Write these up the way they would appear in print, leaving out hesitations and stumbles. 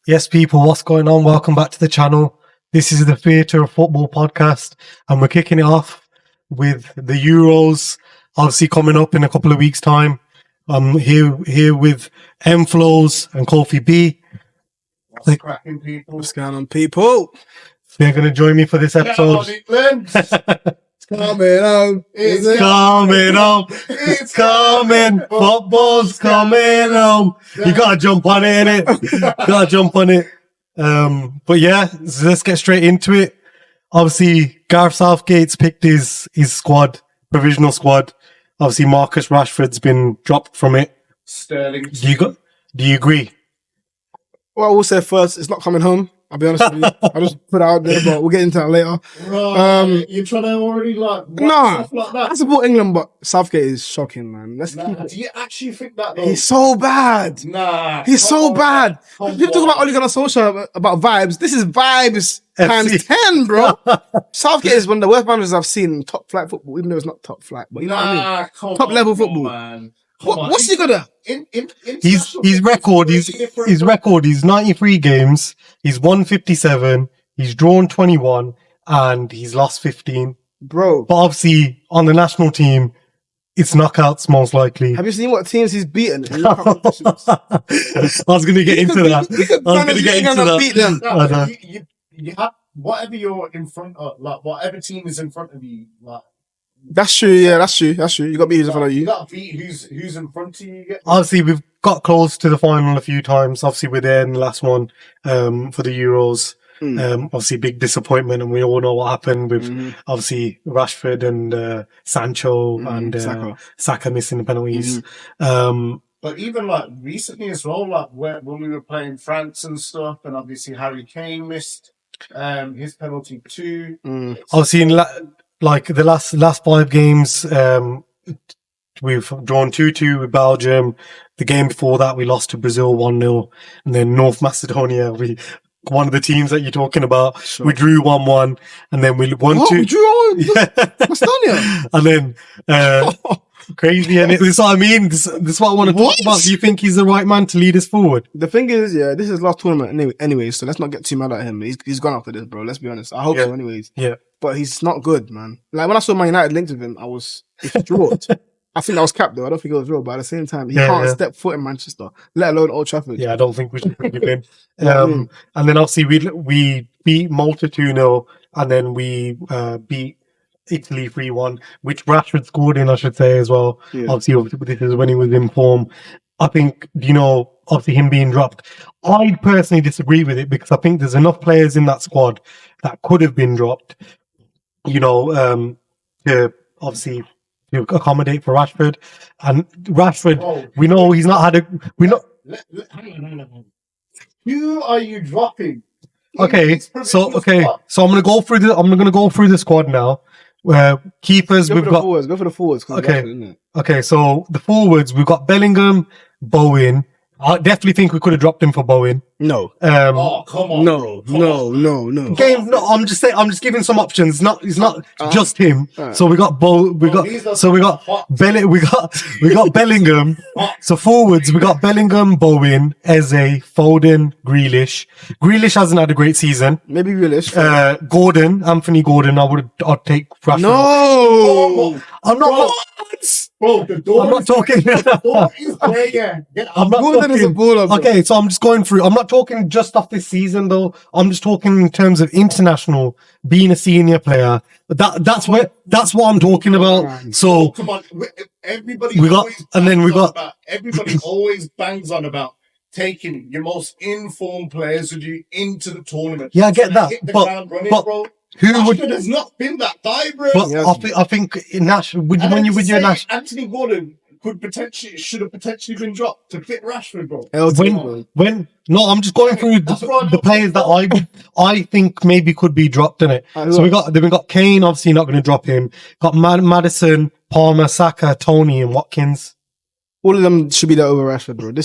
Yes, people, what's going on? Welcome back to the channel. This is the Theatre of Football podcast, and we're kicking it off with the Euros, obviously coming up in a couple of weeks' time. I'm here with M Flows and Kofi B. What's cracking, people? What's going on, people? They're going to join me for this episode. It's coming home. It's coming home. It's coming. Football's coming home. You gotta jump on it, innit? Gotta jump on it. But yeah, so let's get straight into it. Obviously, Gareth Southgate's picked his squad, provisional squad. Obviously, Marcus Rashford's been dropped from it. Sterling. Do you agree? Well, I will say first, it's not coming home. I'll be honest with you. I'll just put it out there, but we'll get into that later. Right. You're trying to already stuff like that. I support England, but Southgate is shocking, man. Do you actually think that though? He's so bad. He's so bad. People talk about Ole Gunnar Solskjaer about vibes. This is vibes times 10, bro. Southgate is one of the worst managers I've seen in top flight football, even though it's not top flight. But you know what I mean? Top level football. Man. What's he gonna? His record. He's 93 games. He's won 57. He's drawn 21, and he's lost 15. Bro, but obviously on the national team, it's knockouts most likely. Have you seen what teams he's beaten? I was going to get into that. Beat them. You have whatever you're in front of, like whatever team is in front of you, like. That's true, yeah, that's true. You got to beat who's in front of you. You got to beat who's in front of you. Obviously, we've got close to the final a few times. Obviously, we're there in the last one for the Euros. Obviously, big disappointment, and we all know what happened with obviously Rashford and Sancho and Saka missing the penalties. But even like recently as well, like when we were playing France and stuff, and obviously Harry Kane missed his penalty too. Obviously, in like the last 5 games, we've drawn 2-2 with Belgium. The game before that, we lost to Brazil 1-0. And then North Macedonia, one of the teams that you're talking about, we drew 1-1. And then we won 2. We drew Macedonia? And then, crazy. And this is what I mean. This is what I want to talk about. Do you think he's the right man to lead us forward? The thing is, yeah, this is his last tournament anyway, so let's not get too mad at him. He's gone after this, bro. Let's be honest. I hope so anyways. Yeah. But he's not good, man. Like, when I saw Man United linked with him, I was distraught. I think that was capped, though. I don't think it was real. But at the same time, he can't step foot in Manchester, let alone Old Trafford. Yeah, I don't think we should bring him in. And then obviously we beat Malta 2-0, and then we beat Italy 3-1, which Rashford scored in, I should say, as well. Yeah. Obviously, this is when he was in form. I think, obviously him being dropped, I personally disagree with it because I think there's enough players in that squad that could have been dropped, to obviously to accommodate for Rashford. And Rashford, we know he's not had hang on. Who are you dropping? Okay, so I'm gonna go through the squad now. Keepers, go for the forwards. Okay, so the forwards, we've got Bellingham, Bowen. I definitely think we could have dropped him for Bowen. No. Oh, come on. No. I'm just saying. I'm just giving some options. It's not just him. Right. So we got Bellingham. So forwards, we got Bellingham, Bowen, Eze, Foden, Grealish. Grealish hasn't had a great season. Maybe Grealish. Anthony Gordon. I'd take Rashford. No. I'm not. Bro, the door. I'm not talking. The door is there. I'm not talking. Okay, so I'm just going through. I'm not talking just off this season though. I'm just talking in terms of international, being a senior player. That's what I'm talking about. So come on, everybody always bangs on about taking your most informed players with you into the tournament. Yeah, I get that. But bro. Rashford has not been that guy, bro. But I think in national, when you're with your national, Anthony Gordon should have potentially been dropped to fit Rashford, bro. No, I'm just going through the players that I think maybe could be dropped in it. So we got Kane, obviously not going to drop him. Got Maddison, Palmer, Saka, Tony, and Watkins. All of them should be there over Rashford, bro. And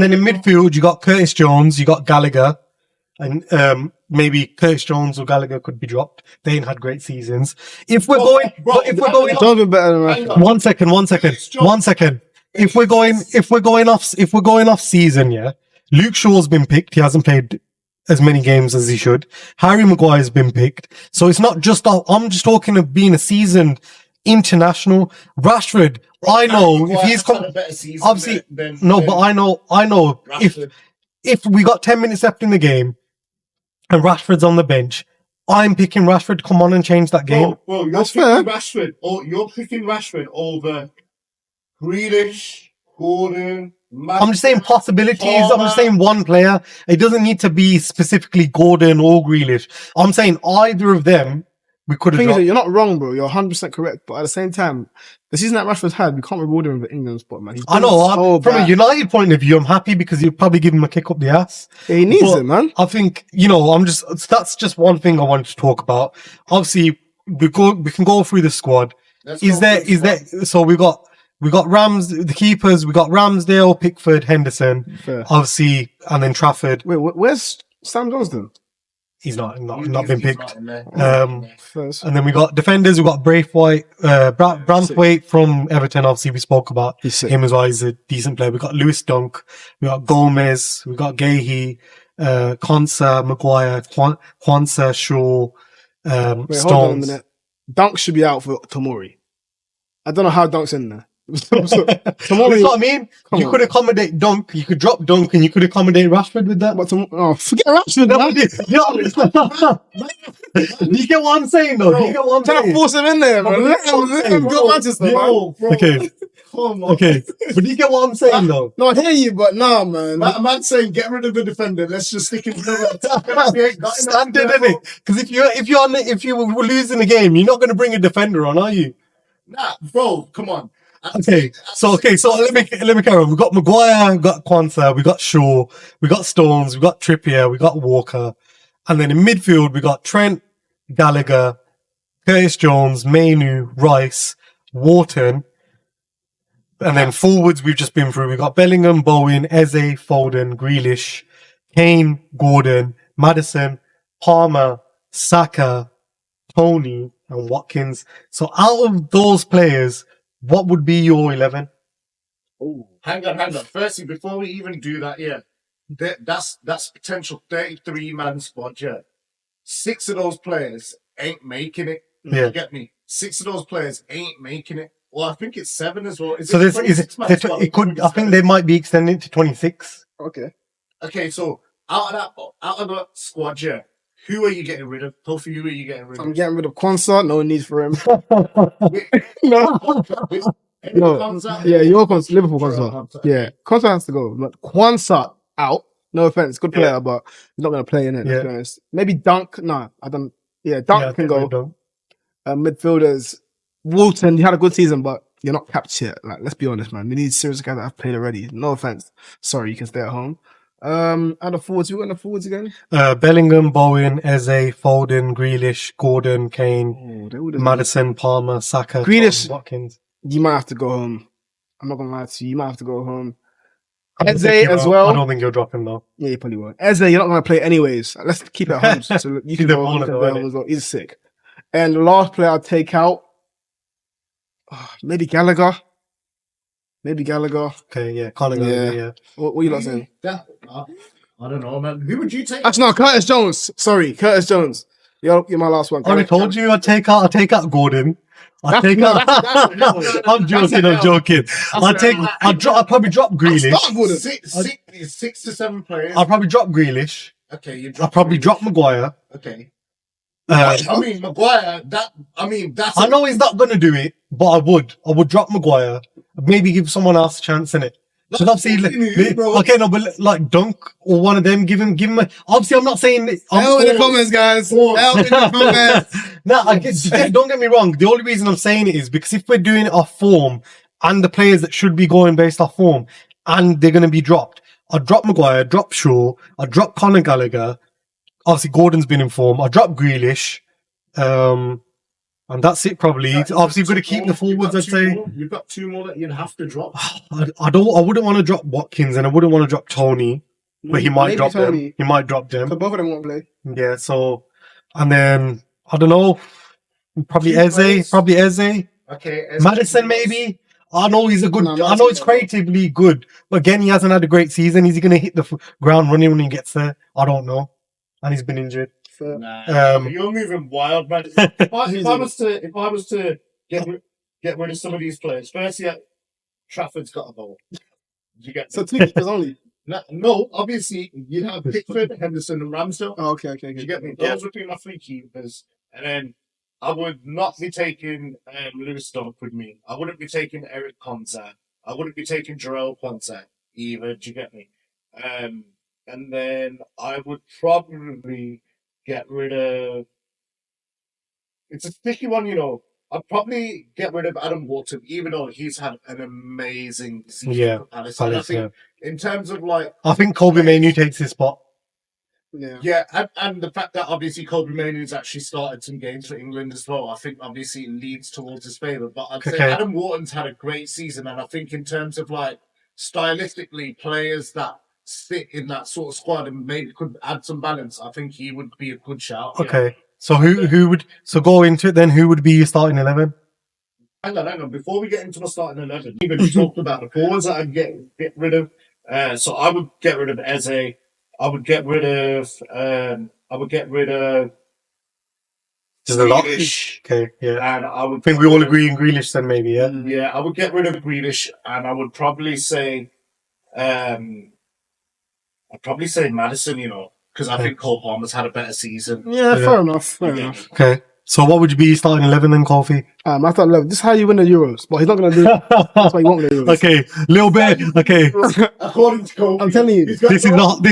then in midfield you got Curtis Jones, you got Gallagher. And maybe Curtis Jones or Gallagher could be dropped. They ain't had great seasons. If we're going, Jones been better than Rashford. One second. If we're going off season, yeah, Luke Shaw's been picked. He hasn't played as many games as he should. Harry Maguire's been picked. So it's not just, I'm just talking of being a seasoned international. Rashford, I know if he's come, obviously, but I know if we got 10 minutes left in the game and Rashford's on the bench, I'm picking Rashford to come on and change that game. Well, you're picking Rashford over Grealish, Gordon. I'm just saying possibilities. I'm just saying one player. It doesn't need to be specifically Gordon or Grealish. I'm saying either of them we could have dropped. You're not wrong, bro. You're 100% correct. But at the same time, the season that Rashford's had, we can't reward him with the England spot, man. I know. From a United point of view, I'm happy because you'll probably give him a kick up the ass. Yeah, he needs it, man. I think, that's just one thing I wanted to talk about. Obviously, we can go through the squad. So we got the keepers, we got Ramsdale, Pickford, Henderson, obviously, and then Trafford. Wait, where's Sam Johnston? He's not been picked. And then we got defenders, we got Braithwaite, Branthwaite from Everton, obviously we spoke about him as well, he's a decent player. We got Lewis Dunk, we got Gomez, we got Gahey, Konsa, Maguire, Kwanzaa, Shaw, Stones. Hold on a minute. Dunk should be out for Tomori. I don't know how Dunk's in there. That's what I mean. You could accommodate Dunk, you could drop Dunk, and you could accommodate Rashford with that. Forget Rashford, man. Do you get what I'm saying, though? Do you get what I'm saying? Trying to force him in there, man. Let him go Manchester, man. Okay. Come on. Okay. But do you get what I'm saying, though? No, I hear you, but nah, man. A man's saying get rid of the defender. Let's just stick him to the standard, innit? Because if you were losing the game, you're not going to bring a defender on, are you? Nah, bro. Come on. So let me carry on. We got Maguire, we got Kwanzaa, we got Shaw, we got Stones, we got Trippier, we got Walker, and then in midfield we got Trent, Gallagher, Curtis Jones, Mainoo, Rice, Wharton, and then forwards we've just been through. We got Bellingham, Bowen, Eze, Foden, Grealish, Kane, Gordon, Maddison, Palmer, Saka, Tony, and Watkins. So out of those players, what would be your 11? Oh, hang on. Firstly, before we even do that, that's potential 33-man squad, 6 of those players ain't making it. Yeah. You get me? 6 of those players ain't making it. Well, I think it's 7 as well. It could. I think they might be extending it to 26. Okay. So out of that squad, who are you getting rid of? Kofi, who are you getting rid of? I'm getting rid of Kwanzaa. No need for him. No. Yeah, your Liverpool Kwanzaa. Yeah, Kwanzaa has to go. But Kwanzaa out. No offense, good player, but he's not going to play in it. Let's be honest. Maybe Dunk. No, I don't. Yeah, Dunk can go. Midfielders. Walton, he had a good season, but you're not capped yet. Like, let's be honest, man. We need serious guys that have played already. No offense. Sorry, you can stay at home. And the forwards, who got the forwards again? Bellingham, Bowen, Eze, Foden, Grealish, Gordon, Kane, Maddison, Palmer, Saka, Grealish, Watkins. You might have to go home. I'm not gonna lie to you. You might have to go home. Eze as well. I don't think you'll drop him though. Yeah, you probably won't. Eze, you're not gonna play anyways. Let's keep it at home. So you can go home as well. He's sick. And the last player I'll take out, maybe Gallagher. Okay, yeah, Gallagher. Yeah. What are you lot saying? I don't know, man. Who would you take? Actually, no, Curtis Jones. Sorry, Curtis Jones. You're my last one. I already told you I'd take out Gordon. I'm joking. I'll probably drop Grealish. 6 to 7 players. I'll probably drop Grealish. Okay, I'll probably drop Maguire. Okay. Maguire. That's. I know he's not going to do it, but I would. I would drop Maguire. Maybe give someone else a chance in it. So obviously, okay, no, but like Dunk or one of them, give him. Obviously, I'm not saying. Help in the comments, guys. Help in the comments. Don't get me wrong. The only reason I'm saying it is because if we're doing it off form and the players that should be going based off form and they're going to be dropped, I'd drop Maguire, drop Shaw, I'd drop Conor Gallagher. Obviously, Gordon's been in form. I'd drop Grealish. And that's it, probably. Obviously, you've got to keep the forwards, I'd say. You've got 2 more that you'd have to drop. I wouldn't want to drop Watkins and I wouldn't want to drop Tony, but he might drop them. He might drop them. So both of them won't play. Yeah, so, and then, I don't know, probably Eze. Okay. Maddison, maybe. I know he's a good. No, I know he's creatively good, but again, he hasn't had a great season. Is he going to hit the ground running when he gets there? I don't know, and he's been injured. Nah, you're moving wild, man. If I was to get rid of some of these players, firstly, Trafford's got a goal. Did you get so 2 keepers only? No, obviously you'd have Pickford, Henderson, and Ramsdale. Oh, okay. Did you get me? Those would be my 3 keepers, and then I would not be taking Lewis Dunk with me. I wouldn't be taking Eric Konza. I wouldn't be taking Jarrell Konza either. Do you get me? And then I would probably get rid of. It's a sticky one, you know. I'd probably get rid of Adam Wharton, even though he's had an amazing season for Palace. And I think in terms of like, I think Robbie Mainoo takes his spot. Yeah, and the fact that obviously Robbie Mainoo's actually started some games for England as well, I think obviously leads towards his favour. But I'd say Adam Wharton's had a great season, and I think in terms of like stylistically players that sit in that sort of squad and maybe could add some balance, I think he would be a good shout. Okay, yeah. So who would go into it then? Who would be your starting 11? Hang on. Before we get into the starting 11, we even talked about the forwards that I'd get rid of. So I would get rid of Eze. I would get rid of. There's a lot. Grealish. Okay, yeah. And I would think we all agree in Grealish then, maybe, yeah. Yeah, I would get rid of Grealish, and I would probably say, I'd probably say Maddison. You know, because I think Cole Palmer's had a better season. Yeah, fair enough. Okay. So what would you be starting 11 then, Kofi? I thought 11. This is how you win the Euros, but he's not going to do it. That's why he won't win the Euros. Okay, little bit. Okay, According to Kofi, I'm telling you, this is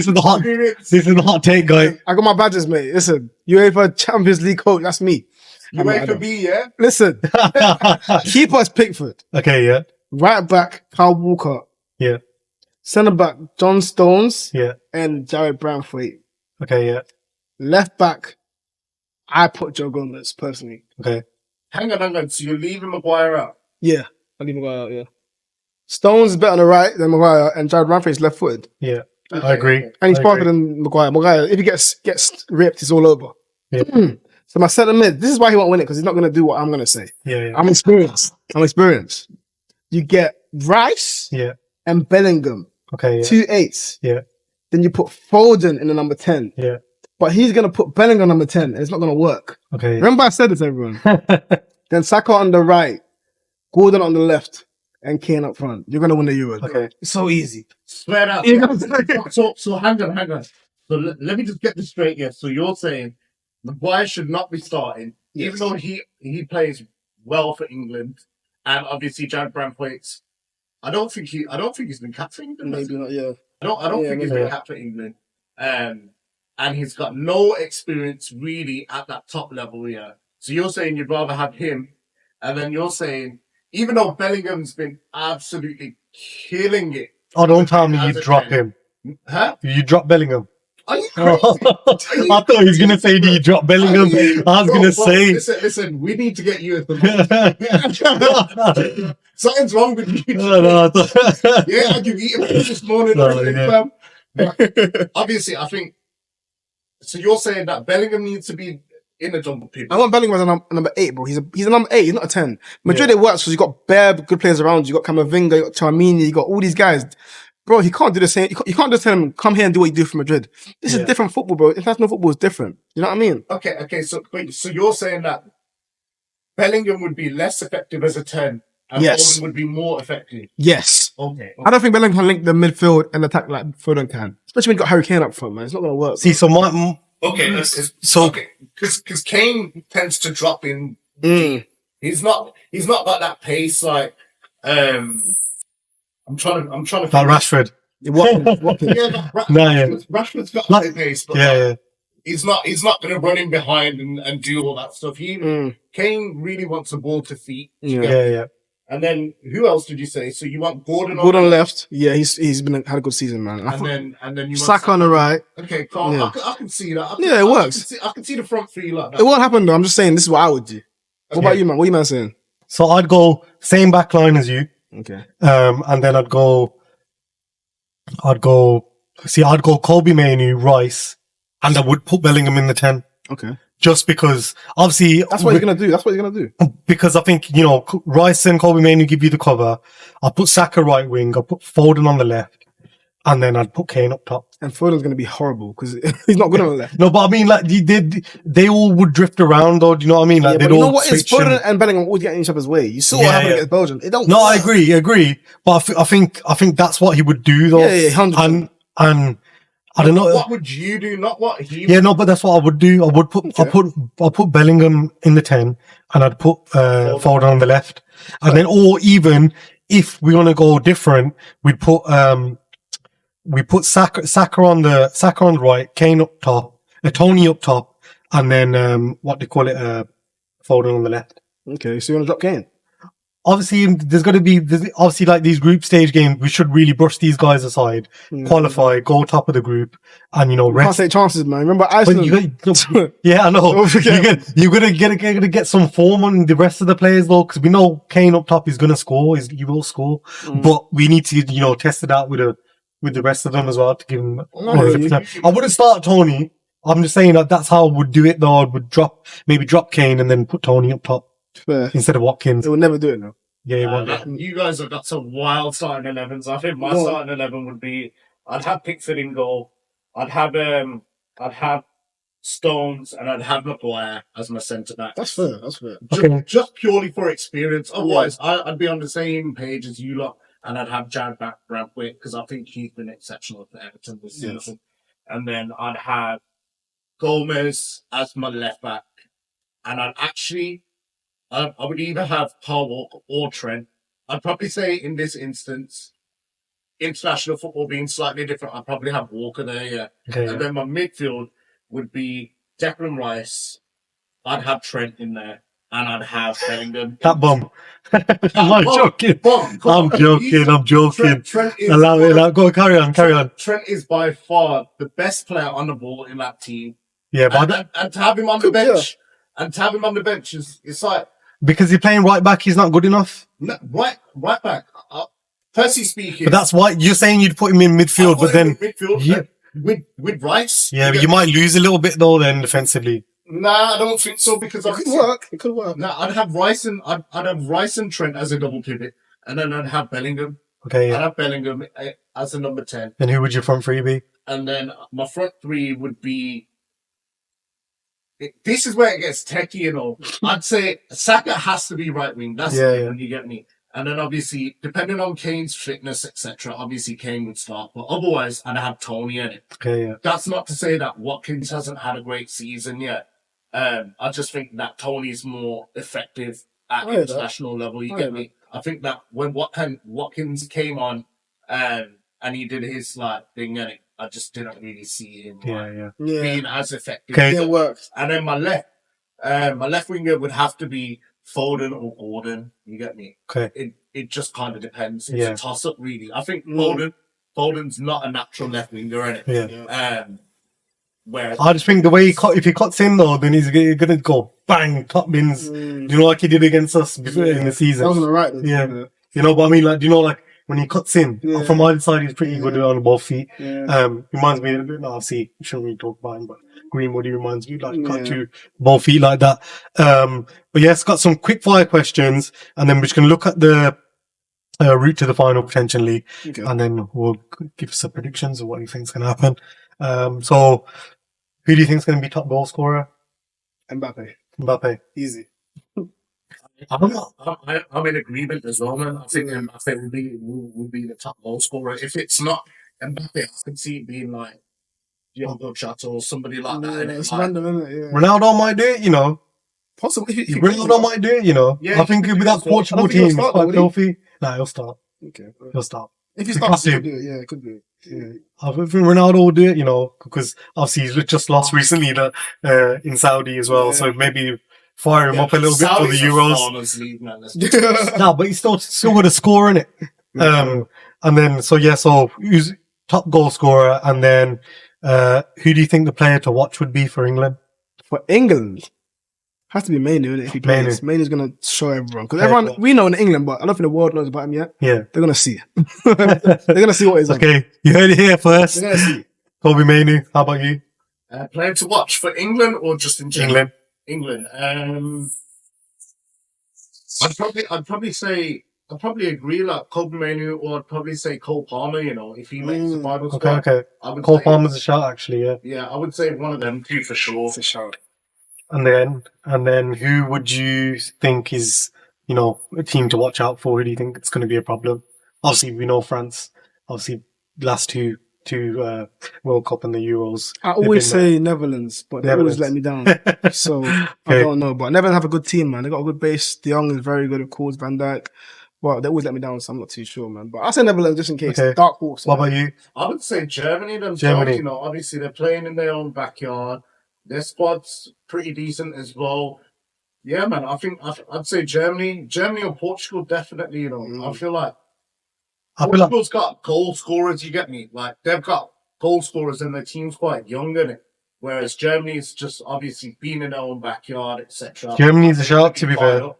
the hot take, guy. I got my badges, mate. Listen, UEFA Champions League coach, that's me. UEFA B, yeah. Listen, keeper is Pickford. Okay, yeah. Right back, Kyle Walker. Yeah. Centre back, John Stones. Yeah. And Jared Branthwaite. Okay, yeah. Left back, I put Joe Gomez personally. Okay. Hang on. So you're leaving Maguire out? Yeah, I leave Maguire out. Yeah. Stones is better on the right than Maguire, and Jared Branthwaite is left footed. Yeah, okay. I agree. And he's faster than Maguire. Maguire, if he gets ripped, it's all over. Yeah. So my centre mid, this is why he won't win it, because he's not going to do what I'm going to say. Yeah. I'm experienced. You get Rice. Yeah. And Bellingham. Okay. Yeah. 2 8s. Yeah. Then you put Foden in the number 10. Yeah. But he's going to put Bellingham number 10, and it's not going to work. Okay. Remember I said this, everyone. Then Saka on the right, Gordon on the left, and Kane up front. You're going to win the Euro. Okay. It's so easy. Swear out. So hang on. So let me just get this straight here. So you're saying Maguire should not be starting, even though he plays well for England, and obviously Jared Branthwaite's. I don't think he's been capped for England. Maybe not. Yeah. I don't think he's been capped for England. And he's got no experience really at that top level here. So you're saying you'd rather have him, and then you're saying, even though Bellingham's been absolutely killing it. Oh, don't tell me you drop him. Huh? You drop Bellingham. Are you crazy? I thought he was going to say, do you drop Bellingham? I was going to say. Listen, we need to get you at the Something's wrong with you. Yeah, you've eaten this morning. Obviously, I think. So you're saying that Bellingham needs to be in the jungle people? I want Bellingham as a number 8, bro. He's a number 8. He's not a 10. Madrid, it works because you got bare good players around you. You got Camavinga, you got Charmini, you got all these guys. Bro, he can't do the same. You can't just tell him, come here and do what you do for Madrid. This is different football, bro. International football is different. You know what I mean? Okay. So you're saying that Bellingham would be less effective as a 10 and Foden would be more effective? Yes. Okay. I don't think Bellingham can link the midfield and attack like Foden can. Especially when you got Harry Kane up front, man. It's not going to work. See, so because Kane tends to drop in. He's not got that pace like I'm trying to. Like Rashford. Rashford's got that pace, but he's not going to run in behind and do all that stuff. Kane really wants the ball to feet. Yeah. And then who else did you say? So you want Gordon left. Yeah, he's had a good season, man. And then you want Saka on the right. Okay, cool. Yeah. I can see that. It works. I can see the front three like that. It won't happen though. I'm just saying this is what I would do. What about you, man? What are you man saying? So I'd go same back line as you. Okay. And then I'd go Robbie Mainoo, Rice, and I would put Bellingham in the 10. Okay. just because obviously That's what he's gonna do. That's what he's gonna do. because I think, you know, Rice and Kobe Mainoo give you the cover. I'll put Saka right wing. I'll put Foden on the left. And then I'd put Kane up top. And Foden's going to be horrible because he's not good on the left. No, but I mean, like, they all would drift around, though. Do you know what I mean? Like, Yeah, they'd but you know all what is switch Foden and Bellingham always getting each other's way. You saw what happened against Belgium. It don't No, work. I agree. But I think that's what he would do, though. Yeah, 100%. And I don't know. What would you do? Not what he. Yeah, no, but that's what I would do. I would put, I'll put Bellingham in the 10 and I'd put, Foden on the left. And then, or even if we want to go different, we'd put, we put Saka on the right, Kane up top, Tony up top, and then what they call it, Foden on the left. Okay, so you want to drop Kane? Obviously, there's obviously like these group stage games. We should really brush these guys aside, qualify, go top of the group, and you know, rest. Can't take chances, man. Remember Iceland? Yeah, I know. You're gonna get some form on the rest of the players though, because we know Kane up top is gonna score. He will score, but we need to, you know, test it out with the rest of them as well to give them 100%. I wouldn't start Tony. I'm just saying that's how I would do it though. I would drop Kane and then put Tony up top. Fair. Instead of Watkins. They would never do it now. Yeah, you guys have got some wild starting 11s. I think my starting 11 would be, I'd have Pickford in goal. I'd have Stones and I'd have Maguire as my centre back. That's fair. Just purely for experience. Otherwise, I'd be on the same page as you lot. And I'd have Jared Brantwaite because I think he's been exceptional for Everton this season. And then I'd have Gomez as my left back. And I would either have Paul Walker or Trent. I'd probably say in this instance, international football being slightly different, I'd probably have Walker there, yeah. Okay, and then my midfield would be Declan Rice. I'd have Trent in there. And I'd have Bellingham. That bum. I'm joking. I'm joking. Trent is Allow it. Go on, carry on. Trent is by far the best player on the ball in that team. Yeah, but and to have him on the bench, it's like, because he's playing right back, he's not good enough. No, right back. Percy speaking. But that's why you're saying you'd put him in midfield, but then with Rice. Yeah, but you might lose a little bit though then defensively. Nah, I don't think so because it could work. Nah, I'd have Rice and Trent as a double pivot, and then I'd have Bellingham. Okay, yeah. I'd have Bellingham as a number 10. And who would your front three be? And then my front three would be. This is where it gets techie, you know. I'd say Saka has to be right wing. That's when you get me. And then obviously, depending on Kane's fitness, etc., obviously Kane would start. But otherwise, I'd have Tony in it. Okay, yeah. That's not to say that Watkins hasn't had a great season yet. I just think that Tony's more effective at international level. You get me? I think that when Watkins came on, and he did his thing, and I just didn't really see him being as effective. Okay. It worked. And then my left winger would have to be Foden or Gordon. You get me? Okay. It just kind of depends. It's a toss up, really. I think Foden's not a natural left winger, innit? Yeah. Whereas I just think the way if he cuts in though, then he's gonna go bang top bins. You know, like he did against us before in the season. That was alright. Yeah. You know, but I mean, like, you know, like when he cuts in from either side, he's pretty good on both feet. Reminds me a bit. No, obviously, we shouldn't really talk about him, but Greenwood, he reminds me like cut to both feet like that. But yes, got some quick fire questions, and then we're just gonna look at the route to the final potentially, and then we'll give some predictions of what you think's gonna happen. So who do you think is going to be top goal scorer? Mbappe. Easy. I'm in agreement as well, man. I think Mbappe will be the top goal scorer. If it's not Mbappe, I can see it being like Diogo Jota or somebody like that. It's random, isn't it? Yeah. Ronaldo might do it, you know. Possibly. Ronaldo might do it, you know. Yeah, I think with that Portugal team, it's quite filthy. Nah, he'll start. Okay. He'll start. If he starts, he could do it. Yeah, it could do it. Yeah. I think Ronaldo will do it, you know, because obviously he's just lost recently in Saudi as well. So maybe fire him up a little bit for the Euros. No, but he's still got a score in it. And then, so who's top goal scorer? And then, who do you think the player to watch would be for England? For England? Has to be Mainoo, innit? If he plays, Mainoo's gonna show everyone because everyone we know in England, but I don't think the world knows about him yet. Yeah, they're gonna see. They're gonna see what he's okay. You heard it here first. They're gonna see. Robbie Mainoo. How about you? Player to watch for England or just in general? England. I'd probably agree like Robbie Mainoo, or I'd probably say Cole Palmer. You know, if he makes the final squad, Okay. Cole Palmer's a shout, actually. Yeah. Yeah, I would say one of them two for sure. For sure. And then who would you think is, a team to watch out for? Who do you think it's going to be a problem? Obviously, we know France. Obviously, last two World Cup and the Euros. I always say Netherlands, but they always let me down. So I don't know. But Netherlands have a good team, man. They got a good base. De Jong is very good, of course. Van Dijk. But they always let me down, so I'm not too sure, man. But I'll say Netherlands just in case. Okay. Dark horse. What about you? I would say Germany themselves. You know, obviously they're playing in their own backyard. Their squad's pretty decent as well. Yeah, man. I'd say Germany or Portugal definitely. You know, I feel like Portugal's got goal scorers. You get me? Like they've got goal scorers, and their team's quite young in it. Whereas Germany's just obviously being in their own backyard, etc. Germany's a shout, to be fair.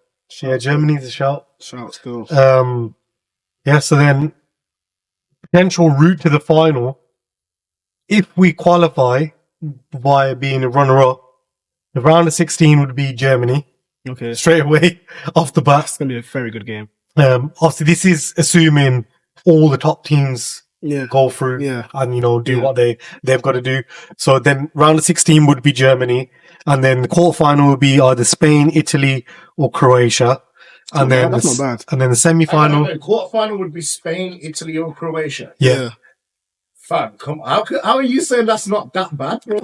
Yeah, Germany's a shout. Shout still. So then potential route to the final. If we qualify via being a runner-up, the round of 16 would be Germany. Okay. Straight away off the bat. It's gonna be a very good game. Obviously, this is assuming all the top teams go through and do what they've got to do. So then round of 16 would be Germany, and then the quarterfinal would be either Spain, Italy, or Croatia. And then that's not bad. And then the semi-final. Quarterfinal would be Spain, Italy, or Croatia. Yeah. Fam, how are you saying that's not that bad, bro?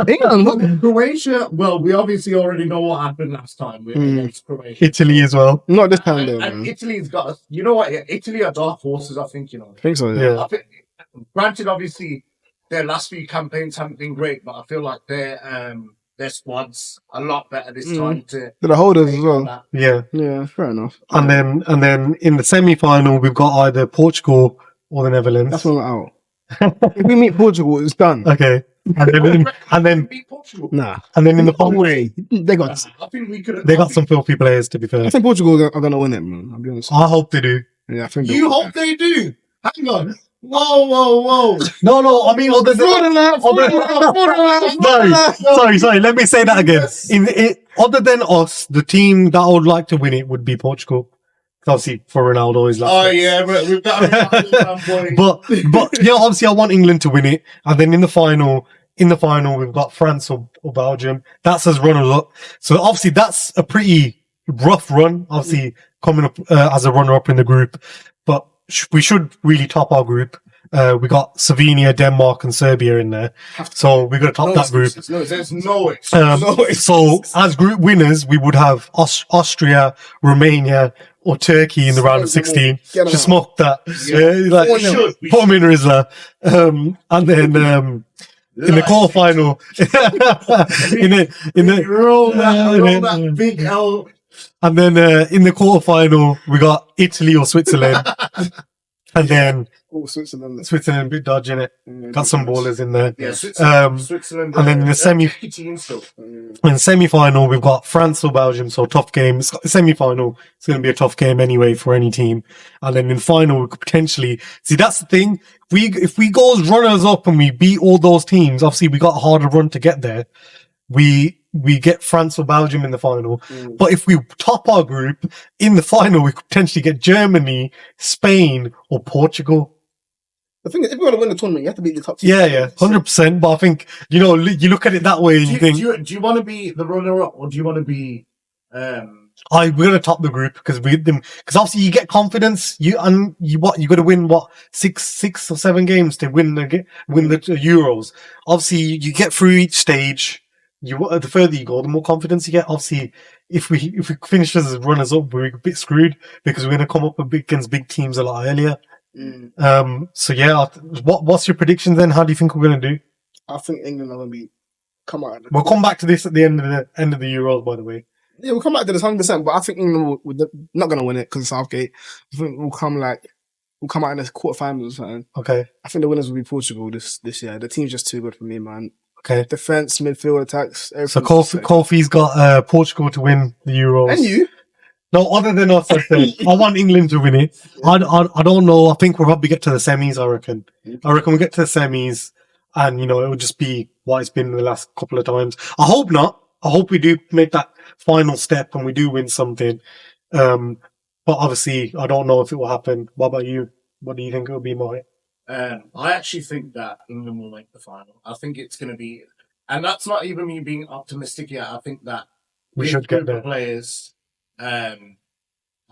England, Croatia. Well, we obviously already know what happened last time against Croatia. Italy as well. Not this time though, and man. Italy's got, you know what? Italy are dark horses. I think I think so. Yeah. Granted, obviously, their last few campaigns haven't been great, but I feel like their squad's a lot better this time. They're the holders as well. Yeah, fair enough. And then in the semi-final, we've got either Portugal or the Netherlands. That's when we're out. If we meet Portugal, it's done. Okay. And then beat Portugal. Nah. And then in the final, way they got. I think we could. They got some filthy players, to be fair. I think Portugal are gonna win it, man. I'll be honest. I hope they do. Yeah, I think you hope they do. Hang on. Whoa. No. I mean, Sorry. Let me say that again. Other than us, the team that I would like to win it would be Portugal. Obviously, for Ronaldo is like. Oh yeah, but we've got. but obviously, I want England to win it, and then in the final, we've got France or Belgium. That's as runner-up. So obviously, that's a pretty rough run. Obviously, coming up as a runner-up in the group, but we should really top our group. We got Slovenia, Denmark, and Serbia in there, so we're gonna top that group. No, there's no excuse. So as group winners, we would have Austria, Romania, or Turkey in the round of 16. Just smoke that. Put them in Rizla. And then in the quarterfinal, roll that big L. And then in the quarterfinal, we got Italy or Switzerland. And then Switzerland, bit dodge in it. Got some ballers in there. Yeah, Switzerland. And then in the semi-final, we've got France or Belgium, so tough game. Semi-final, it's going to be a tough game anyway for any team. And then in final, we could potentially see that's the thing. If we go as runners up and we beat all those teams, obviously we got a harder run to get there. We get France or Belgium in the final. But if we top our group in the final, we could potentially get Germany, Spain, or Portugal. The thing is, if we want to win the tournament, you have to beat the top team. Yeah, 100%. But I think, you look at it that way and you think... Do you want to be the runner-up or do you want to be... we're going to top the group because obviously you get confidence. You got to win 6 or 7 games to win the Euros. Obviously, you get through each stage. The further you go, the more confidence you get. Obviously, if we finish as runners up, we're a bit screwed because we're going to come up against big teams a lot earlier. So yeah, what's your predictions then? How do you think we're going to do? I think England are going to come out. We'll come back to this at the end of the Euros, by the way. Yeah, we'll come back to this 100%. But I think England we're not going to win it because of Southgate. I think we'll come out in the quarterfinals or something. Okay. I think the winners will be Portugal this year. The team's just too good for me, man. Okay. Defense, midfield, attacks. So Kofi's got Portugal to win the Euros. And you? No, other than us, I said I want England to win it. I don't know. I think we'll probably get to the semis. I reckon we get to the semis, and it will just be what it's been the last couple of times. I hope not. I hope we do make that final step and we do win something. But obviously, I don't know if it will happen. What about you? What do you think it will be, Mohit? I actually think that England will make the final. I think it's going to be, and that's not even me being optimistic yet. I think that we should get there. Players,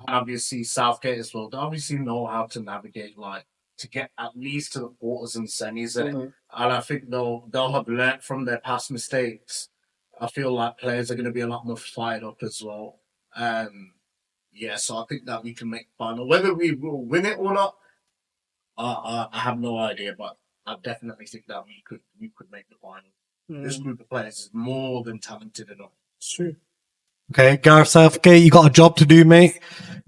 obviously Southgate as well. They obviously know how to navigate, to get at least to the quarters and semis, and I think they'll have learnt from their past mistakes. I feel like players are going to be a lot more fired up as well. So I think that we can make the final. Whether we will win it or not, I have no idea, but I definitely think that we could make the final. This group of players is more than talented enough. It's true. Okay, Gareth Southgate, you got a job to do, mate.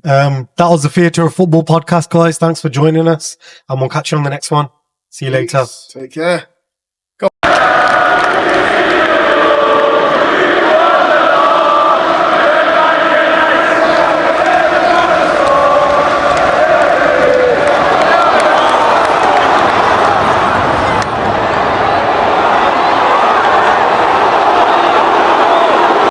That was the Theatre of Football podcast, guys. Thanks for joining us, and we'll catch you on the next one. See you later. Take care.